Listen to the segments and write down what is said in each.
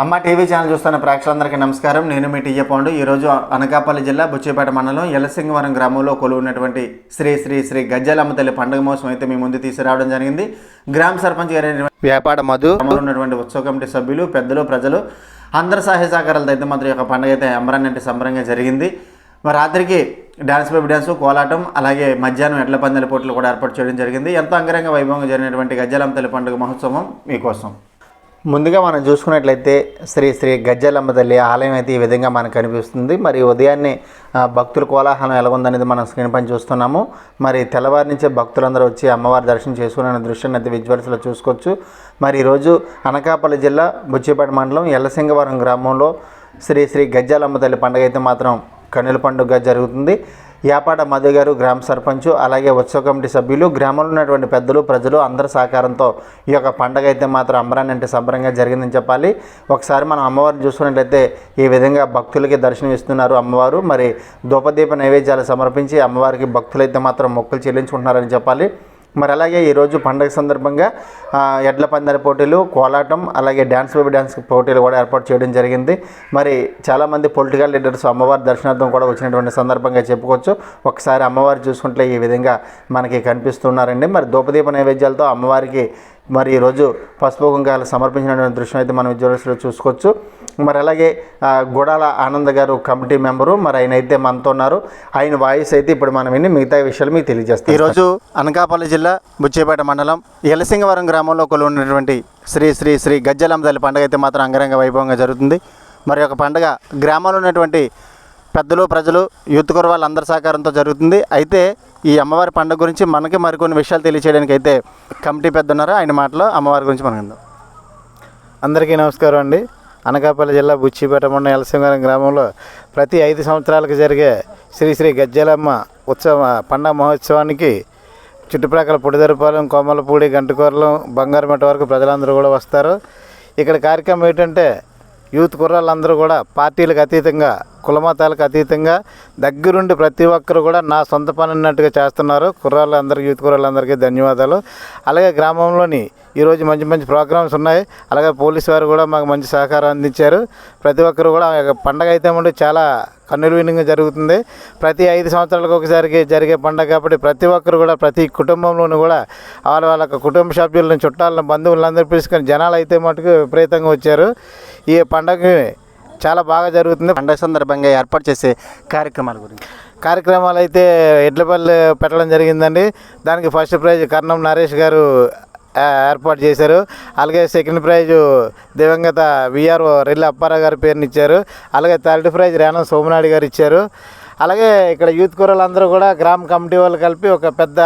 అమ్మ TV channel చూస్తున్న ప్రేక్షకులందరికీ నమస్కారం. నేను మీ టీఏ పాండు. ఈరోజు అనకాపల్లి జిల్లా బుచ్చిపేట మండలం ఎలసింగవరం గ్రామంలో కొలువున్నటువంటి శ్రీ శ్రీ శ్రీ గజ్జలమ్మ తల్లి పండుగ మహోత్సవం అయితే మీ ముందు తీసుకురావడం జరిగింది. గ్రామ సర్పంచ్ గారి వ్యాపార మధు ఉన్నటువంటి ఉత్సవ కమిటీ సభ్యులు, పెద్దలు, ప్రజలు అందరి సహాయ సహకారాలతో అయితే మాత్రం ఈ యొక్క పండుగ అయితే అంబరాన్నంటే సంబరంగా జరిగింది. మరి రాత్రికి డ్యాన్స్ బేబీ డ్యాన్స్, కోలాటం, అలాగే మధ్యాహ్నం ఎడ్ల పందాల పోటీలు కూడా ఏర్పాటు చేయడం జరిగింది. ఎంతో అంగరంగ వైభవంగా జరిగినటువంటి గజ్జలమ్మ తల్లి పండుగ మహోత్సవం మీకోసం. ముందుగా మనం చూసుకున్నట్లయితే శ్రీ శ్రీ గజ్జలమ్మ తల్లి ఆలయం అయితే ఈ విధంగా మనకు కనిపిస్తుంది. మరి ఉదయాన్నే భక్తుల కోలాహలం ఎలా ఉందనేది మనం స్క్రీన్ పైన చూస్తున్నాము. మరి తెల్లవారి నుంచే భక్తులందరూ వచ్చి అమ్మవారి దర్శనం చేసుకునే దృశ్యాన్ని అయితే విజువల్స్లో చూసుకోవచ్చు. మరి ఈరోజు అనకాపల్లి జిల్లా బుచ్చిపేట మండలం ఎల్లసింగవరం గ్రామంలో శ్రీ శ్రీ గజ్జలమ్మ తల్లి పండుగ అయితే మాత్రం కన్నుల పండుగగా జరుగుతుంది. యాపాడ మధు గారు గ్రామ సర్పంచ్, అలాగే ఉత్సవ కమిటీ సభ్యులు, గ్రామంలో ఉన్నటువంటి పెద్దలు, ప్రజలు అందరి సహకారంతో ఈ యొక్క పండుగ అయితే మాత్రం అంబరాన్నంటే సంబరంగా జరిగిందని చెప్పాలి. ఒకసారి మనం అమ్మవారిని చూసుకున్నట్లయితే ఈ విధంగా భక్తులకి దర్శనం ఇస్తున్నారు అమ్మవారు. మరి ధూపదీప నైవేద్యాలు సమర్పించి అమ్మవారికి భక్తులైతే మాత్రం మొక్కులు చెల్లించుకుంటున్నారని చెప్పాలి. మరి అలాగే ఈరోజు పండుగ సందర్భంగా ఎడ్ల పందాల పోటీలు, కోలాటం, అలాగే డ్యాన్స్ బేబీ డ్యాన్స్ పోటీలు కూడా ఏర్పాటు చేయడం జరిగింది. మరి చాలామంది పొలిటికల్ లీడర్స్ అమ్మవారి దర్శనార్థం కూడా వచ్చినటువంటి సందర్భంగా చెప్పుకోవచ్చు. ఒకసారి అమ్మవారు చూసుకుంటే ఈ విధంగా మనకి కనిపిస్తున్నారండి. మరి ధూపదీప నైవేద్యాలతో అమ్మవారికి మరి ఈరోజు పసుపు కుంకాలు సమర్పించినటువంటి దృశ్యం అయితే మనం విజువల్స్లో చూసుకోవచ్చు. మరి అలాగే గుడాల ఆనంద్ గారు కమిటీ మెంబరు, మరి ఆయన అయితే మనతో ఉన్నారు. ఆయన వాయిస్ అయితే ఇప్పుడు మనం విని మిగతా విషయాలు మీకు తెలియజేస్తాం. ఈరోజు అనకాపల్లి జిల్లా బుచ్చిపేట మండలం ఎలసింగవరం గ్రామంలో కొలువున్నటువంటి శ్రీ శ్రీ శ్రీ గజ్జలమ్మ తల్లి పండుగ అయితే మాత్రం అంగరంగ వైభవంగా జరుగుతుంది. మరి ఒక పండుగ గ్రామంలో ఉన్నటువంటి పెద్దలు, ప్రజలు, యూత్ కోర్ వాళ్ళందరి సహకారంతో జరుగుతుంది. అయితే ఈ అమ్మవారి పండుగ గురించి మనకి మరికొన్ని విషయాలు తెలియచేయడానికి అయితే కమిటీ పెద్ద ఉన్నారు. ఆయన మాటలో అమ్మవారి గురించి మనం విందాం. అందరికీ నమస్కారం అండి. అనకాపల్లి జిల్లా బుచ్చిపేట మండలం ఎలసింగవరం గ్రామంలో ప్రతి 5 సంవత్సరాలకు జరిగే శ్రీ శ్రీ గజ్జలమ్మ పండుగ మహోత్సవానికి చుట్టుప్రక్కల పుడిదరపాలెం, కోమలపూడి, గంటకూరలం, బంగారుమెట వరకు ప్రజలందరూ కూడా వస్తారు. ఇక్కడ కార్యక్రమం ఏంటంటే యూత్ కుర్రాళ్ళందరూ కూడా పార్టీలకు అతీతంగా, కులమతాలకు అతీతంగా దగ్గరుండి ప్రతి ఒక్కరు కూడా నా సొంత పని అన్నట్టుగా చేస్తున్నారు. కుర్రాళ్ళందరికీ, యూత్ కుర్రాళ్ళందరికీ ధన్యవాదాలు. అలాగే గ్రామంలోని ఈరోజు మంచి మంచి ప్రోగ్రామ్స్ ఉన్నాయి. అలాగే పోలీసు వారు కూడా మాకు మంచి సహకారం అందించారు. ప్రతి ఒక్కరు కూడా పండగ అయితే ఉండి చాలా కన్నువినంగా జరుగుతుంది. ప్రతి 5 సంవత్సరాలకు ఒకసారికి జరిగే పండగ కాబట్టి ప్రతి ఒక్కరు కూడా ప్రతి కుటుంబంలోనూ కూడా వాళ్ళ కుటుంబ సభ్యులను, చుట్టాలను, బంధువులందరూ పిలుచుకొని జనాలు అయితే మటుకు విపరీతంగా వచ్చారు. ఈ పండగ చాలా బాగా జరుగుతుంది. పండగ సందర్భంగా ఏర్పాటు చేసే కార్యక్రమాలు అయితే ఎడ్లపల్లి పెట్టడం జరిగిందండి. దానికి ఫస్ట్ ప్రైజ్ కర్ణం నరేష్ గారు ఏర్పాటు చేశారు. అలాగే సెకండ్ ప్రైజు దివంగత విఆర్ఓ రెల్లి అప్పారావు గారి పేరుని ఇచ్చారు. అలాగే థర్డ్ ప్రైజ్ రేణం సోమనాయుడు గారు ఇచ్చారు. అలాగే ఇక్కడ యూత్ కుర్రాళ్ళందరూ కూడా గ్రామ కమిటీ వాళ్ళు కలిపి ఒక పెద్ద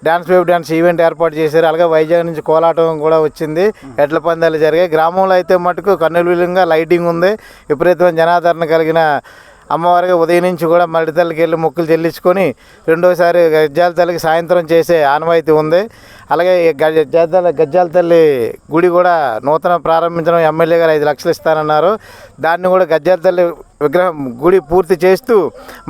డ్యాన్స్ బేబీ డ్యాన్స్ ఈవెంట్ ఏర్పాటు చేశారు. అలాగే వైజాగ్ నుంచి కోలాటం కూడా వచ్చింది. ఎడ్ల పందాలు జరిగాయి. గ్రామంలో అయితే మటుకు కన్నుల లైటింగ్ ఉంది. విపరీతమైన జనాదరణ కలిగిన అమ్మవారికి ఉదయం నుంచి కూడా మల్లి తల్లికి వెళ్ళి మొక్కులు చెల్లించుకొని రెండోసారి గజ్జాల తల్లికి సాయంత్రం చేసే ఆనవాయితీ ఉంది. అలాగే గజ్జాల తల్లి గుడి కూడా నూతన ప్రారంభించడం ఎమ్మెల్యే గారు 5 లక్షలు ఇస్తానన్నారు. దాన్ని కూడా గజ్జాల తల్లి విగ్రహం గుడి పూర్తి చేస్తూ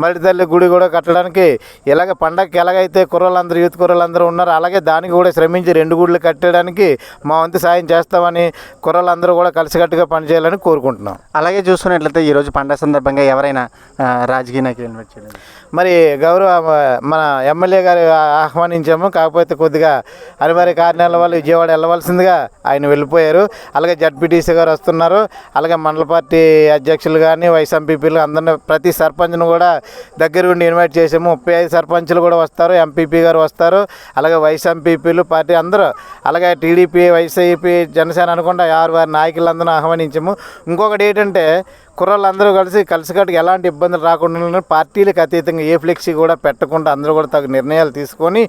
మల్లి తల్లి గుడి కూడా కట్టడానికి ఇలాగ పండగకి ఎలాగైతే కుర్రలందరూ, యూత్ కుర్రలందరూ ఉన్నారు, అలాగే దానికి కూడా శ్రమించి 2 గుడులు కట్టడానికి మా వంతు సాయం చేస్తామని కుర్రలందరూ కూడా కలిసికట్టుగా పనిచేయాలని కోరుకుంటున్నాం. అలాగే చూసుకున్నట్లయితే ఈరోజు పండగ సందర్భంగా ఎవరైనా రాజకీయ నాయకులు ఇన్వైట్ చేయడం, మరి మన ఎమ్మెల్యే గారు ఆహ్వానించాము. కాకపోతే కొద్దిగా అనివార్య కారణాల వల్ల విజయవాడ వెళ్ళవలసిందిగా ఆయన వెళ్ళిపోయారు. అలాగే జడ్పీటీసీ గారు వస్తున్నారు. అలాగే మండల పార్టీ అధ్యక్షులు కానీ, వైస్ ఎంపీపీలు అందరినీ, ప్రతి సర్పంచ్ను కూడా దగ్గర ఉండి ఇన్వైట్ చేసాము. 35 సర్పంచులు కూడా వస్తారు, ఎంపీపీ గారు వస్తారు, అలాగే వైస్ ఎంపీపీలు పార్టీ అందరూ, అలాగే టీడీపీ, వైసీపీ, జనసేన అనుకుంటా 6 నాయకులందరూ ఆహ్వానించాము. ఇంకొకటి ఏంటంటే కుర్రాళ్ళందరూ కలిసికట్టుగా ఎలాంటి ఇబ్బందులు రాకుండా పార్టీలకు అతీతంగా ఏ ఫ్లెక్సీ కూడా పెట్టకుండా అందరూ కూడా తగు నిర్ణయాలు తీసుకొని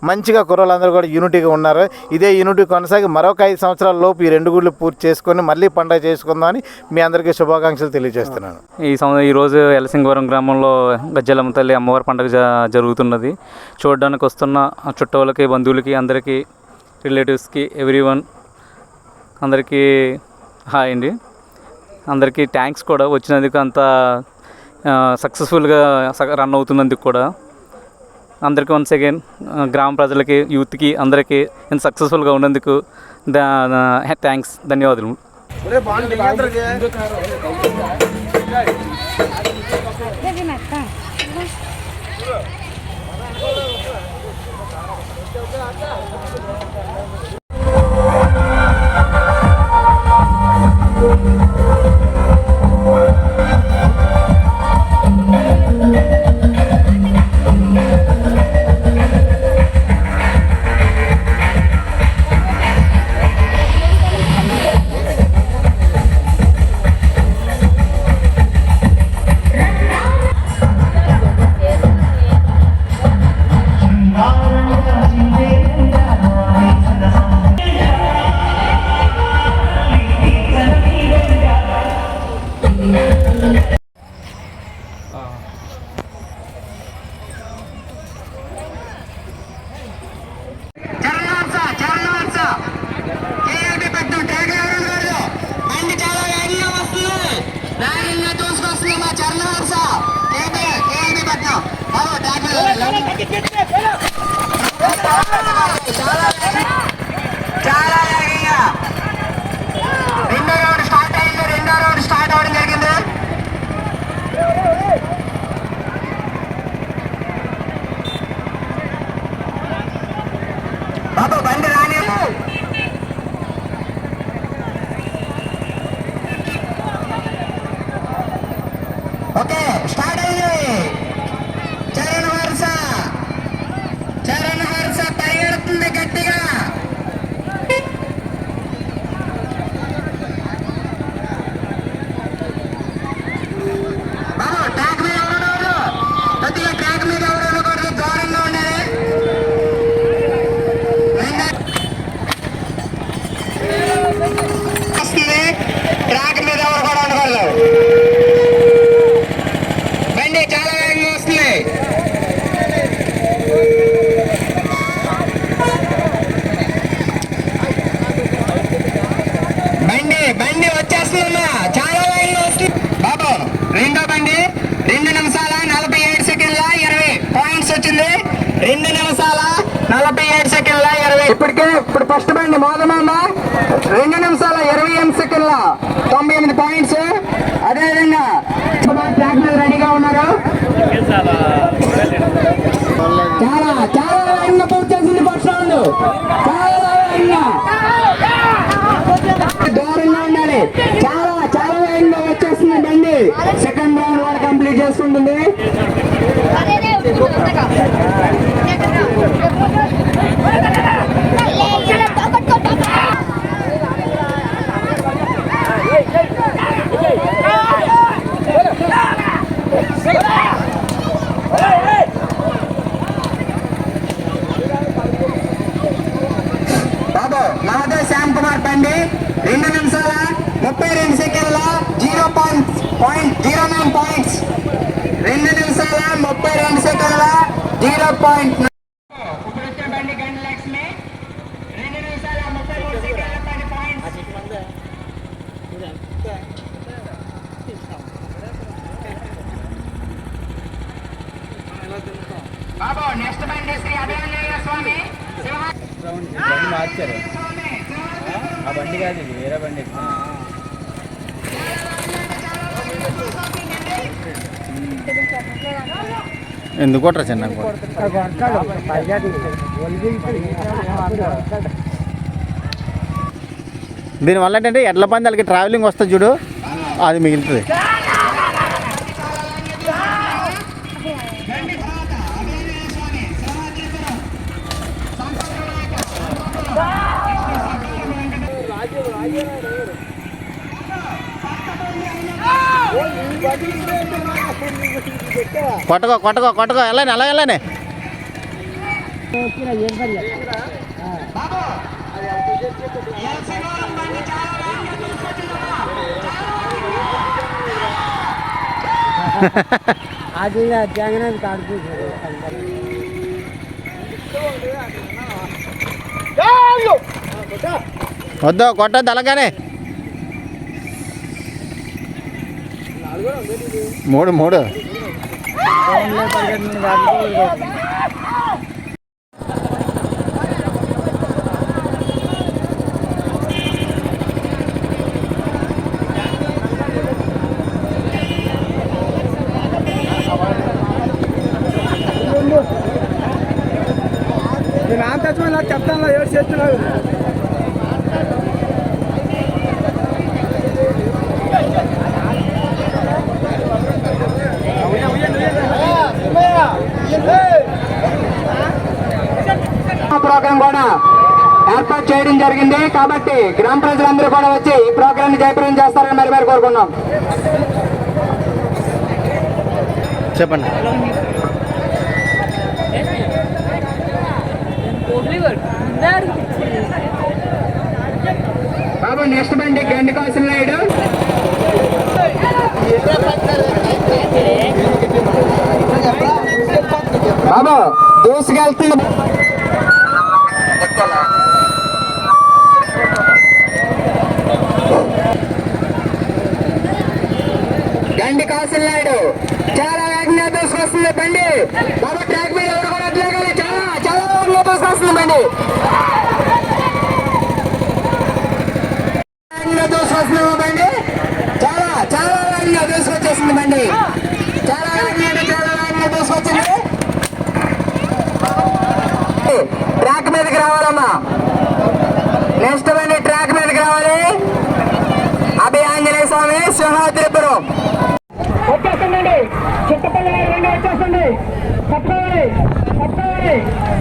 మంచిగా కుర్రాళ్ళందరూ కూడా యూనిటీగా ఉన్నారు. ఇదే యూనిటీ కొనసాగి మరొక 5 సంవత్సరాల లోపు ఈ 2 గుళ్ళు పూర్తి చేసుకొని మళ్ళీ పండుగ చేసుకుందామని మీ అందరికీ శుభాకాంక్షలు తెలియజేస్తున్నాను. ఈరోజు ఎలసింగవరం గ్రామంలో గజ్జలమ్మ తల్లి అమ్మవారి పండుగ జరుగుతున్నది. చూడడానికి వస్తున్న చుట్టాలకి, బంధువులకి, అందరికీ, రిలేటివ్స్కి, ఎవ్రీవన్ అందరికీ హాయ్ అండి. అందరికీ థ్యాంక్స్ కూడా వచ్చినందుకు, అంత సక్సెస్ఫుల్గా రన్ అవుతున్నందుకు కూడా అందరికీ వన్స్ అగైన్ గ్రామ ప్రజలకి, యూత్కి, అందరికీ ఇంత సక్సెస్ఫుల్గా ఉన్నందుకు థ్యాంక్స్, ధన్యవాదాలు. ఓకే స్టార్ట్ అయింది. చరణ హర్ష పరిగెడుతుంది గట్టిగా. బాబు ట్రాక్ మీద ఎవరు కొద్దిగా ట్రాక్ మీద ఎవరు ఉండకూడదు, దూరంగా ఉండాలి. వస్తుంది, ట్రాక్ మీద ఎవరు కూడా ఉండకూడదు. బండి చాలా వేగంగా వస్తుంది. బండి వచ్చేస్తుందమ్మా, చాలా వేగంగా వస్తుంది. బాబు రెండో బండి 2 నిమిషాల 47 సెకండ్ల 20 పాయింట్స్ వచ్చింది. 2 నిమిషాల 47 సెకండ్ల 20. ఇప్పుడు ఫస్ట్ బండి మోదమమ్మ 2 నిమిషాల 28 సెకండ్ల 98 పాయింట్స్. అదేవిధంగా ట్రాక్ మీద రెడీగా ఉన్నారు. చాలా చాలా వేగంగా పూర్తి చేసింది ఫస్ట్ రౌండ్. చాలా వేగంగా దూరంగా ఉండాలి. చాలా చాలా వేగంగా వచ్చేస్తుంది బండి. సెకండ్ రౌండ్ కూడా కంప్లీట్ చేసుకుంటుంది. బాబు నవోదయ శ్యామ్ కుమార్ బండి 2 నిమిషాల 32 సెకండ్ల 0.09 పాయింట్స్. 2 నిమిషాల 32 సెకండ్ల 0.9. ఇప్పుడు వచ్చే బండి గండి లక్ష్మి 2 నిమిషాల 33 సెకండ్ల 10 పాయింట్స్. బాబు నెక్స్ట్ బండి శ్రీ అభినందన స్వామి మార్చారు ఆ బండి కాదు, ఇది వేరే బండి. ఎందుకు కొట్టరా చిన్న దీనివల్ల ఏంటంటే ఎడ్ల పందాలకి ట్రావెలింగ్ వస్తుంది చూడు, అది మిగులుతుంది. కొట్టకో వెళ్ళండి, అలా వెళ్ళండి. అది జగన్ కాడుతుంది. వద్దు కొట్టద్దు అలాగానే. 3 బాబు ప్రోగ్రాం కూడా ఏర్పాటు చేయడం జరిగింది కాబట్టి గ్రామ ప్రజలందరూ కూడా వచ్చి ఈ ప్రోగ్రామ్ ని జయప్రదం చేస్తారని మరి కోరుకున్నాం. చెప్పండి. బాబు నెక్స్ట్ బండి గండి కోసం నాయుడు. బాబు దూసుకెళ్తుంది. గండి కాసులు నాయుడు చాలా వేగంగా దూసుకొస్తుంది బండి. బాబు ట్రాక్ మీద ఎవరు కూడా అట్లేగాలి. చాలా వేగంగా దూసుకొస్తుంది బండి. దూసుకొస్తుంది బండి. చాలా వేగంగా దూసుకొచ్చేస్తుంది బండి. చాలా వేగంగా దూసుకొచ్చింది. ట్రాక్ మీదకి రావాలమ్మా. నెక్స్ట్ బండి ట్రాక్ మీదకి రావాలి. అభి ఆంజనేయ స్వామి సింహాద్రిపురం వచ్చేస్తుందండి. చుట్టుపక్కల రెండు వచ్చేస్తుంది. తప్పవాలి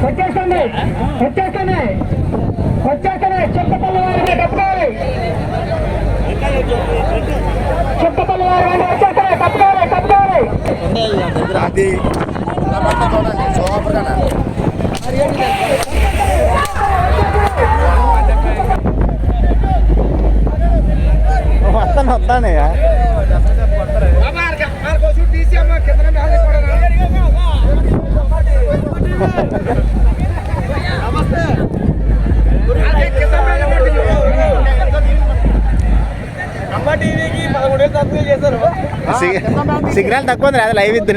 వచ్చేస్తుంది. చుట్టుపక్కల వారిని తప్పుకోవాలి. చుట్టుపక్కల వారి రెండు వచ్చేస్తున్నాయి. తప్పుకోవాలి. వస్తానే సిగ్నల్ తక్కువ ఉంది. అది లైవ్ ఇద్దు.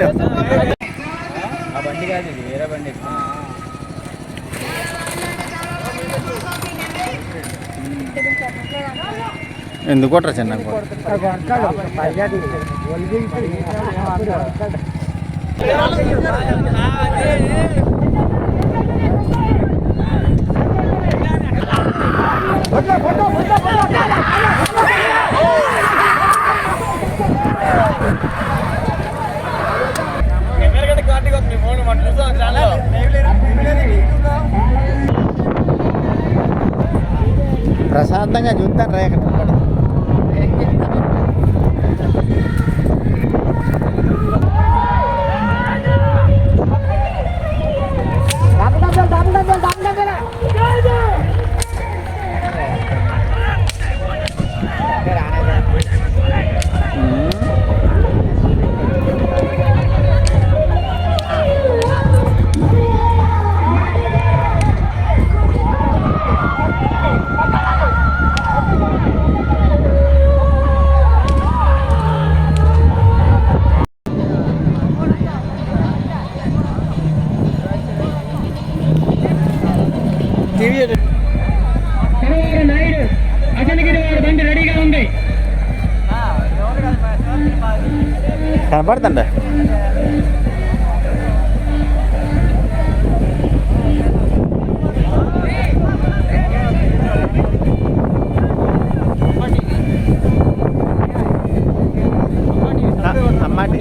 ఎందుకు కొట్టరా చిన్న ప్రశాంతంగా చూద్దాం రా. నాయుడు అజనగిరి వారి బండి రెడీగా ఉంది. కనపడుతుండ అమ్మాటి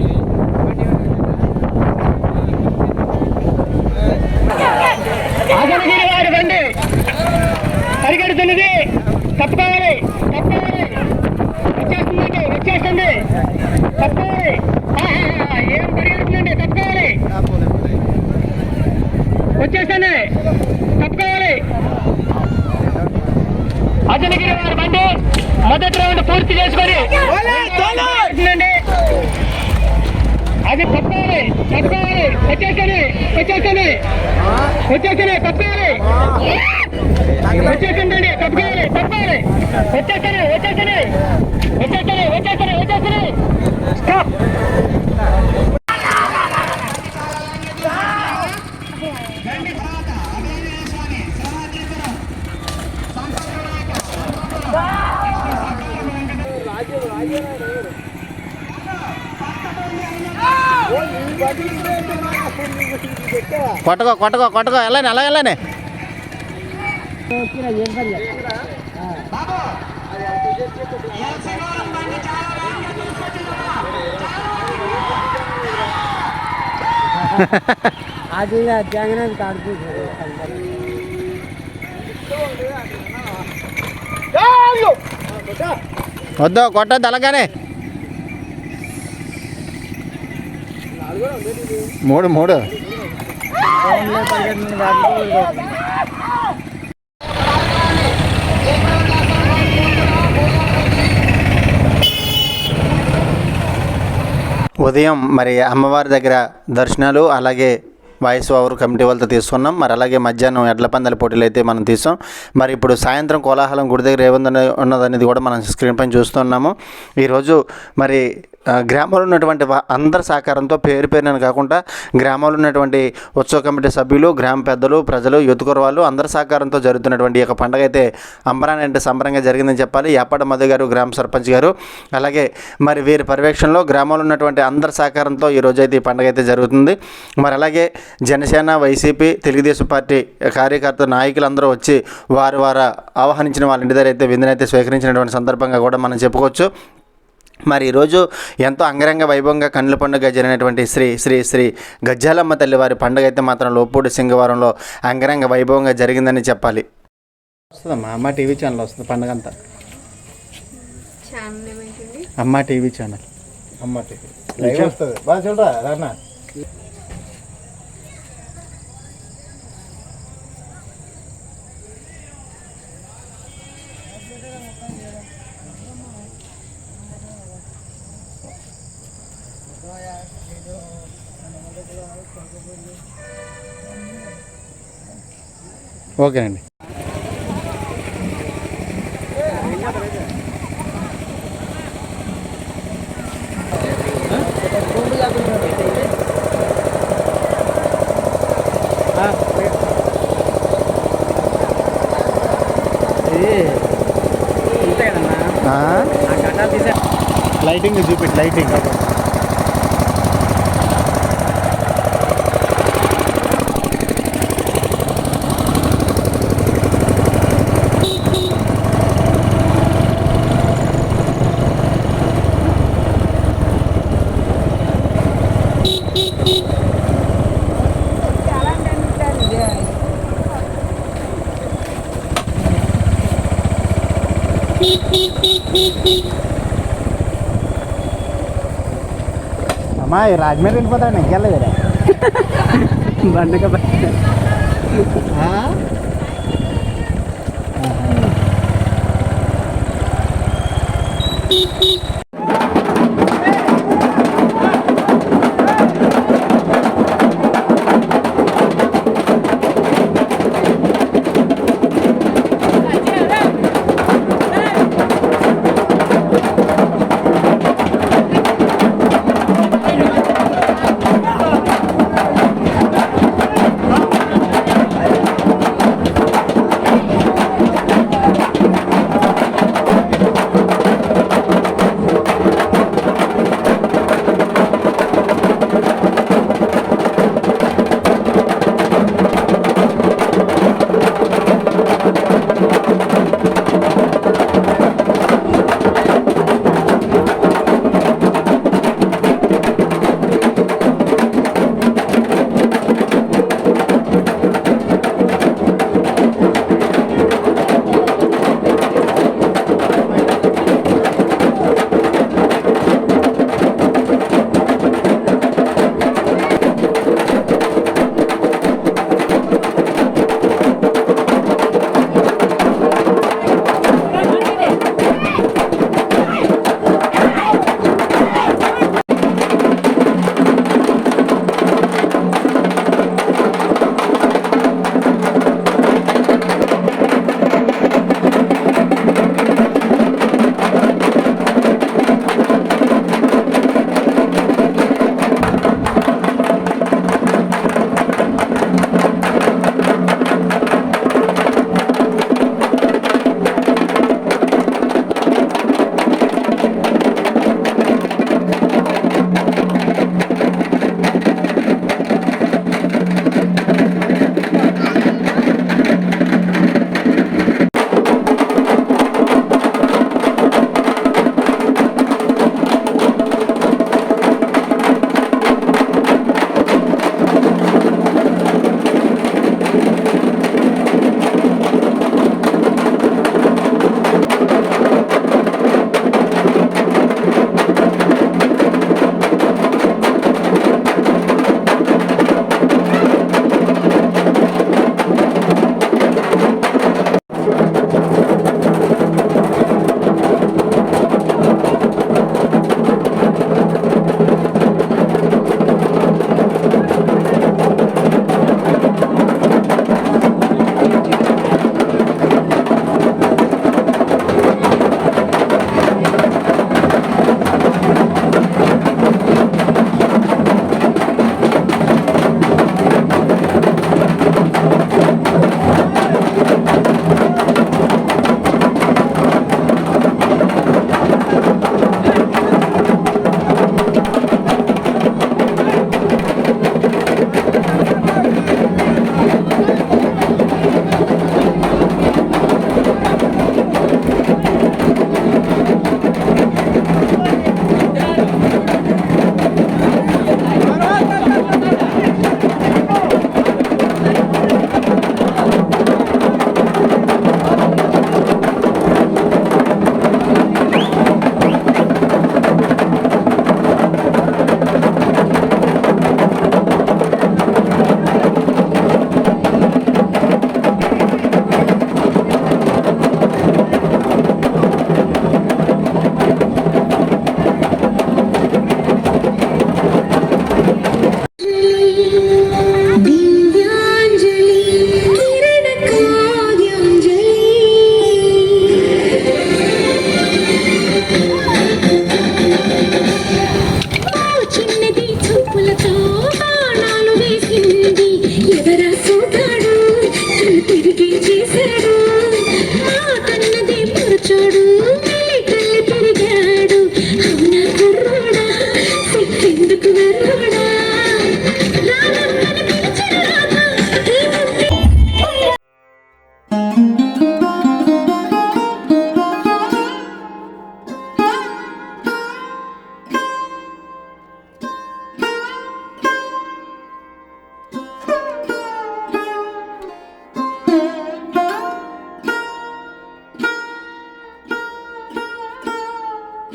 అజనగిరి వారి బండి పరిగెడుతున్నది. తప్పుకోవాలి. వచ్చేస్తుంది. తప్పుకోవాలి. ఏం పరిగెడుతుందండి. తప్పుకోవాలి. వచ్చేస్తుంది. తప్పుకోవాలి. అజనగిరి వారి బండి మొదటి రౌండ్ పూర్తి చేసుకొని అది తప్పుకోవాలి. వచ్చేస్తుంది. తప్పుకోవాలి. వచ్చేసిందండి. తప్పుకోవాలి. వచ్చేస్తుంది. స్టాప్. కొట్టకో వెళ్ళానే అలా వెళ్ళానే వచ్చినా ఏం పని చేస్తా? ఎలసింగవరం బండి చాలా వేగంగా దూసుకొచ్చిందమ్మా. అది జగన్ కాడుతుంది. వద్దు కొట్టద్దు అలాగానే 3 ఉదయం మరి అమ్మవారి దగ్గర దర్శనాలు అలాగే వాయిస్ ఓవర్ కమిటీ వాళ్ళతో తీసుకున్నాం. మరి అలాగే మధ్యాహ్నం ఎడ్ల పందాల పోటీలు అయితే మనం తీసాం. మరి ఇప్పుడు సాయంత్రం కోలాహలం గుడి దగ్గర ఉన్నదనేది కూడా మనం స్క్రీన్ పైన చూస్తున్నాము. ఈరోజు మరి గ్రామంలో ఉన్నటువంటి అందరి సహకారంతో పేరున కాకుండా గ్రామంలో ఉన్నటువంటి ఉత్సవ కమిటీ సభ్యులు, గ్రామ పెద్దలు, ప్రజలు, యువతకూర వాళ్ళు అందరి సహకారంతో జరుగుతున్నటువంటి ఈ యొక్క పండుగ అయితే అంబరానంటే సంబరంగా జరిగిందని చెప్పాలి. యాపాడ మధు గారు గ్రామ సర్పంచ్ గారు అలాగే మరి వీరి పర్యవేక్షణలో గ్రామంలో ఉన్నటువంటి అందరి సహకారంతో ఈరోజు అయితే ఈ పండుగ అయితే జరుగుతుంది. మరి అలాగే జనసేన, వైసీపీ, తెలుగుదేశం పార్టీ కార్యకర్త నాయకులందరూ వచ్చి వారు ఆహ్వానించిన వాళ్ళ ఇంటి దగ్గర అయితే విందునైతే స్వీకరించినటువంటి సందర్భంగా కూడా మనం చెప్పుకోవచ్చు. మరి ఈరోజు ఎంతో అంగరంగ వైభవంగా కన్నుల పండుగ జరిగినటువంటి శ్రీ శ్రీ శ్రీ గజ్జాలమ్మ తల్లి వారి పండుగ అయితే మాత్రం లోపూడి సింగవరంలో అంగరంగ వైభవంగా జరిగిందని చెప్పాలి. వస్తుందమ్మా అమ్మ టీవీ ఛానల్ వస్తుంది పండుగ అంతా. అమ్మ టీవీ ఛానల్ అమ్మ టీవీ లైవ్ వస్తుంది. బాగా చూడరా రానా. ఓకేనండి. లైటింగ్ చూపెట్టి లైటింగ్ అమ్మా రాజమండ్రి వెళ్ళిపోతాడు ఇంకెళ్ళలేదా బండక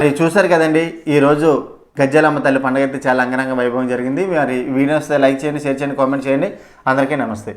మరి చూసారు కదండి, ఈరోజు గజ్జలమ్మ తల్లి పండుగ అయితే చాలా అంగరంగ వైభవం జరిగింది. మరి వీడియోస్ లైక్ చేయండి, షేర్ చేయండి, కామెంట్ చేయండి. అందరికీ నమస్తే.